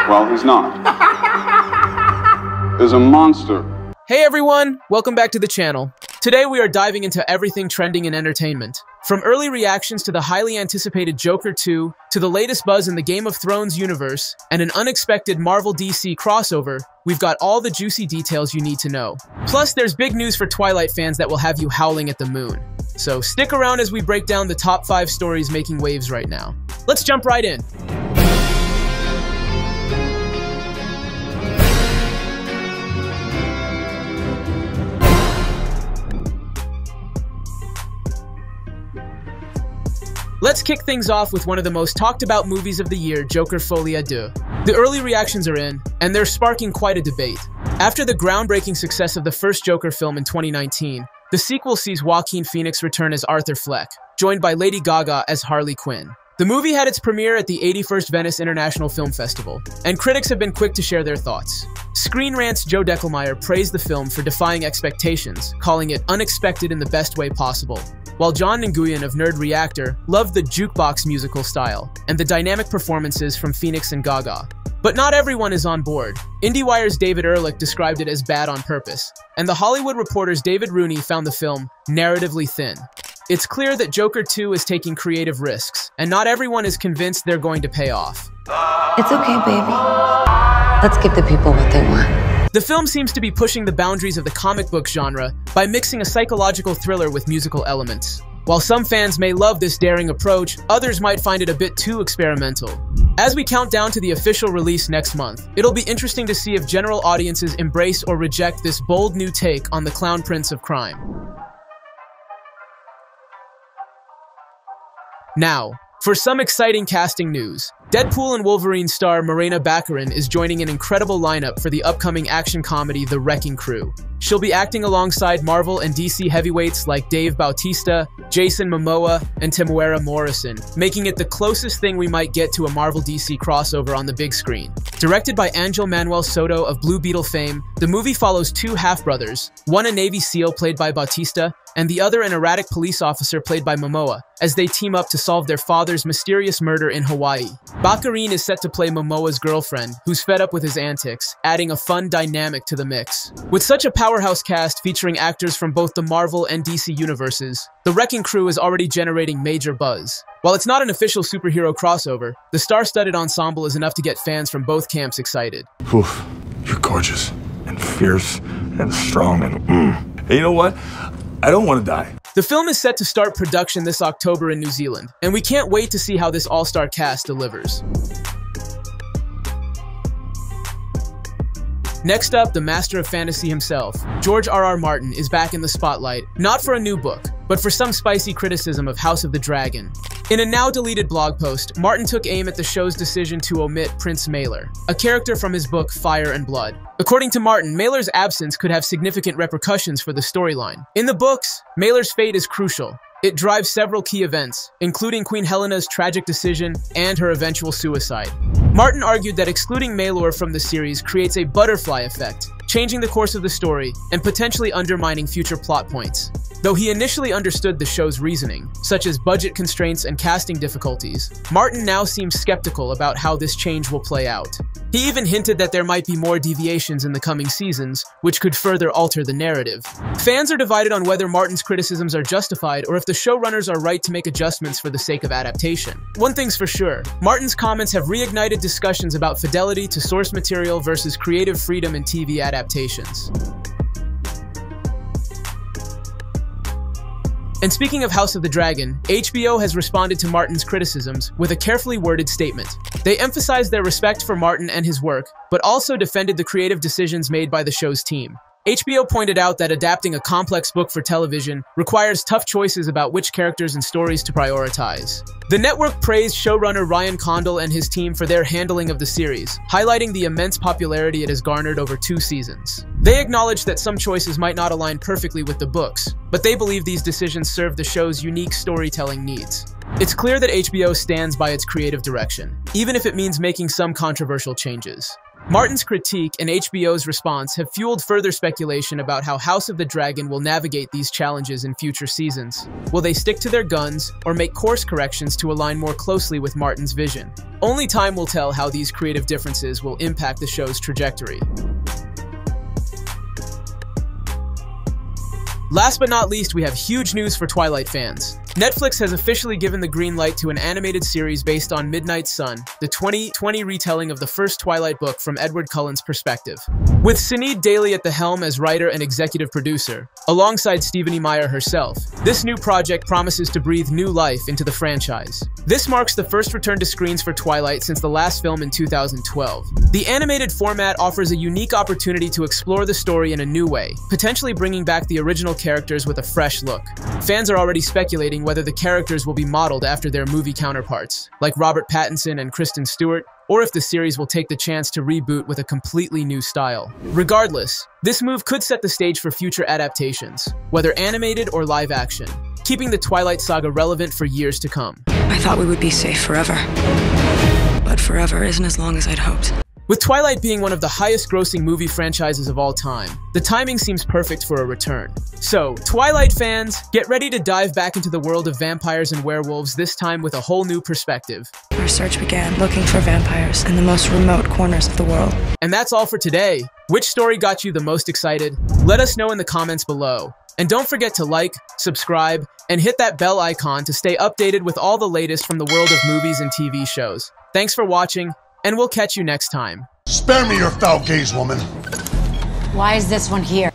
Well, he's not. There's a monster. Hey everyone, welcome back to the channel. Today we are diving into everything trending in entertainment. From early reactions to the highly anticipated Joker 2, to the latest buzz in the Game of Thrones universe, and an unexpected Marvel-DC crossover, we've got all the juicy details you need to know. Plus, there's big news for Twilight fans that will have you howling at the moon. So stick around as we break down the top 5 stories making waves right now. Let's jump right in. Let's kick things off with one of the most talked about movies of the year, Joker Folie à Deux. The early reactions are in, and they're sparking quite a debate. After the groundbreaking success of the first Joker film in 2019, the sequel sees Joaquin Phoenix return as Arthur Fleck, joined by Lady Gaga as Harley Quinn. The movie had its premiere at the 81st Venice International Film Festival, and critics have been quick to share their thoughts. Screen Rant's Joe Deckelmeyer praised the film for defying expectations, calling it unexpected in the best way possible, while John Nguyen of Nerd Reactor loved the jukebox musical style and the dynamic performances from Phoenix and Gaga. But not everyone is on board. IndieWire's David Ehrlich described it as bad on purpose, and The Hollywood Reporter's David Rooney found the film narratively thin. It's clear that Joker 2 is taking creative risks, and not everyone is convinced they're going to pay off. It's okay, baby. Let's give the people what they want. The film seems to be pushing the boundaries of the comic book genre by mixing a psychological thriller with musical elements. While some fans may love this daring approach, others might find it a bit too experimental. As we count down to the official release next month, it'll be interesting to see if general audiences embrace or reject this bold new take on the Clown Prince of Crime. Now, for some exciting casting news. Deadpool and Wolverine star Morena Baccarin is joining an incredible lineup for the upcoming action comedy The Wrecking Crew. She'll be acting alongside Marvel and DC heavyweights like Dave Bautista, Jason Momoa, and Temuera Morrison, making it the closest thing we might get to a Marvel-DC crossover on the big screen. Directed by Angel Manuel Soto of Blue Beetle fame, the movie follows two half-brothers, one a Navy SEAL played by Bautista, and the other an erratic police officer played by Momoa, as they team up to solve their father's mysterious murder in Hawaii. Baccarin is set to play Momoa's girlfriend, who's fed up with his antics, adding a fun dynamic to the mix. With such a powerhouse cast featuring actors from both the Marvel and DC universes, The Wrecking Crew is already generating major buzz. While it's not an official superhero crossover, the star-studded ensemble is enough to get fans from both camps excited. Oof, you're gorgeous, and fierce, and strong, and Hey, you know what? I don't want to die. The film is set to start production this October in New Zealand, and we can't wait to see how this all-star cast delivers. Next up, the master of fantasy himself, George R.R. Martin, is back in the spotlight, not for a new book, but for some spicy criticism of House of the Dragon. In a now-deleted blog post, Martin took aim at the show's decision to omit Prince Maelor, a character from his book Fire and Blood. According to Martin, Maelor's absence could have significant repercussions for the storyline. In the books, Maelor's fate is crucial. It drives several key events, including Queen Helena's tragic decision and her eventual suicide. Martin argued that excluding Maelor from the series creates a butterfly effect, changing the course of the story and potentially undermining future plot points. Though he initially understood the show's reasoning, such as budget constraints and casting difficulties, Martin now seems skeptical about how this change will play out. He even hinted that there might be more deviations in the coming seasons, which could further alter the narrative. Fans are divided on whether Martin's criticisms are justified or if the showrunners are right to make adjustments for the sake of adaptation. One thing's for sure, Martin's comments have reignited discussions about fidelity to source material versus creative freedom in TV adaptations. And speaking of House of the Dragon, HBO has responded to Martin's criticisms with a carefully worded statement. They emphasized their respect for Martin and his work, but also defended the creative decisions made by the show's team. HBO pointed out that adapting a complex book for television requires tough choices about which characters and stories to prioritize. The network praised showrunner Ryan Condal and his team for their handling of the series, highlighting the immense popularity it has garnered over 2 seasons. They acknowledged that some choices might not align perfectly with the books, but they believe these decisions serve the show's unique storytelling needs. It's clear that HBO stands by its creative direction, even if it means making some controversial changes. Martin's critique and HBO's response have fueled further speculation about how House of the Dragon will navigate these challenges in future seasons. Will they stick to their guns or make course corrections to align more closely with Martin's vision? Only time will tell how these creative differences will impact the show's trajectory. Last but not least, we have huge news for Twilight fans. Netflix has officially given the green light to an animated series based on Midnight Sun, the 2020 retelling of the first Twilight book from Edward Cullen's perspective. With Sinead Daly at the helm as writer and executive producer, alongside Stephenie Meyer herself, this new project promises to breathe new life into the franchise. This marks the first return to screens for Twilight since the last film in 2012. The animated format offers a unique opportunity to explore the story in a new way, potentially bringing back the original characters with a fresh look. Fans are already speculating whether the characters will be modeled after their movie counterparts, like Robert Pattinson and Kristen Stewart, or if the series will take the chance to reboot with a completely new style. Regardless, this move could set the stage for future adaptations, whether animated or live action, keeping the Twilight saga relevant for years to come. I thought we would be safe forever, but forever isn't as long as I'd hoped. With Twilight being one of the highest-grossing movie franchises of all time, the timing seems perfect for a return. So, Twilight fans, get ready to dive back into the world of vampires and werewolves, this time with a whole new perspective. Our search began looking for vampires in the most remote corners of the world. And that's all for today. Which story got you the most excited? Let us know in the comments below. And don't forget to like, subscribe, and hit that bell icon to stay updated with all the latest from the world of movies and TV shows. Thanks for watching, and we'll catch you next time. Spare me your foul gaze, woman. Why is this one here?